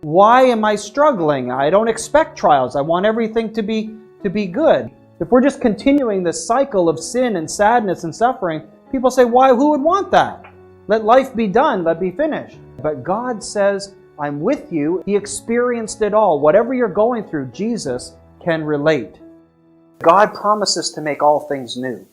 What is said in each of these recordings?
Why am I struggling? I don't expect trials. I want everything to be good. If we're just continuing this cycle of sin and sadness and suffering, people say, why? Who would want that? Let life be done. Let be finished. But God says, I'm with you. He experienced it all. Whatever you're going through, Jesus can relate. God promises to make all things new.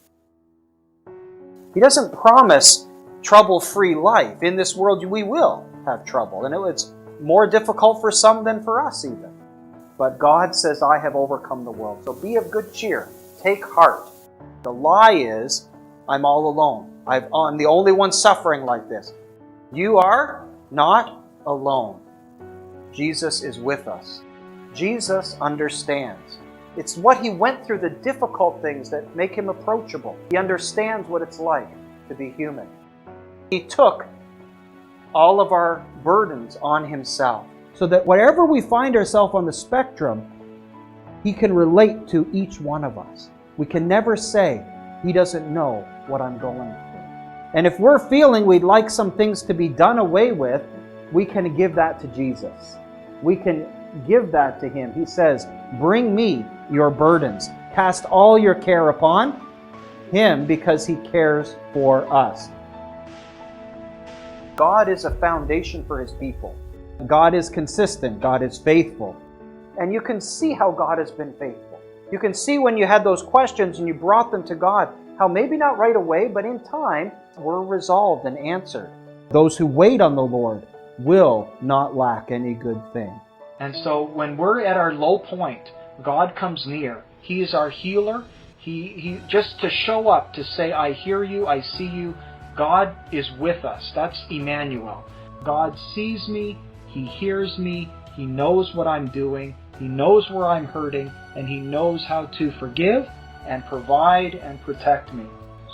He doesn't promise trouble-free life. In this world, we will have trouble. And it's more difficult for some than for us even. But God says, I have overcome the world. So be of good cheer. Take heart. The lie is, I'm all alone. I'm the only one suffering like this. You are not alone. Jesus is with us. Jesus understands. It's what He went through, the difficult things that make Him approachable. He understands what it's like to be human. He took all of our burdens on Himself, so that wherever we find ourselves on the spectrum, He can relate to each one of us. We can never say, He doesn't know what I'm going through. And if we're feeling we'd like some things to be done away with, we can give that to Jesus. We can give that to Him. He says, bring me your burdens. Cast all your care upon Him because He cares for us. God is a foundation for His people. God is consistent. God is faithful. And you can see how God has been faithful. You can see when you had those questions and you brought them to God, how maybe not right away, but in time, were resolved and answered. Those who wait on the Lord will not lack any good thing. And so when we're at our low point, God comes near. He is our healer. He just to show up, to say, I hear you, I see you. God is with us. That's Emmanuel. God sees me. He hears me. He knows what I'm doing. He knows where I'm hurting. And He knows how to forgive and provide and protect me.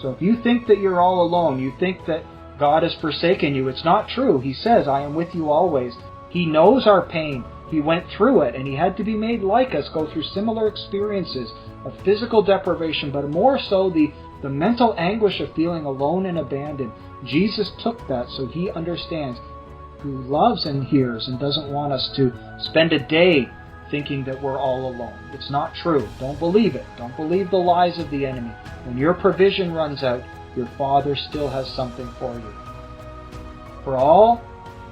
So if you think that you're all alone, you think that God has forsaken you, it's not true. He says, I am with you always. He knows our pain. He went through it, and He had to be made like us, go through similar experiences of physical deprivation, but more so the mental anguish of feeling alone and abandoned. Jesus took that, so He understands, who loves and hears and doesn't want us to spend a day thinking that we're all alone. It's not true. Don't believe it. Don't believe the lies of the enemy. When your provision runs out, your Father still has something for you. For all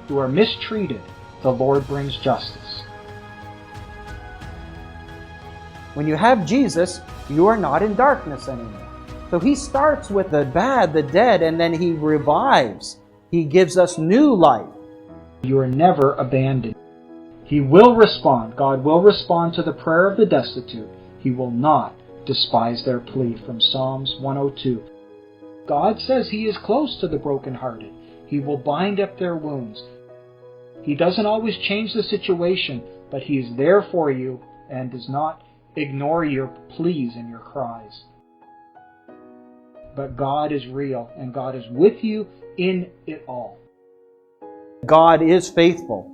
who are mistreated, the Lord brings justice. When you have Jesus, you are not in darkness anymore. So He starts with the bad, the dead, and then He revives. He gives us new life. You are never abandoned. He will respond. God will respond to the prayer of the destitute. He will not despise their plea, from Psalms 102. God says He is close to the brokenhearted. He will bind up their wounds. He doesn't always change the situation, but He is there for you and does not ignore your pleas and your cries. But God is real, and God is with you in it all. God is faithful.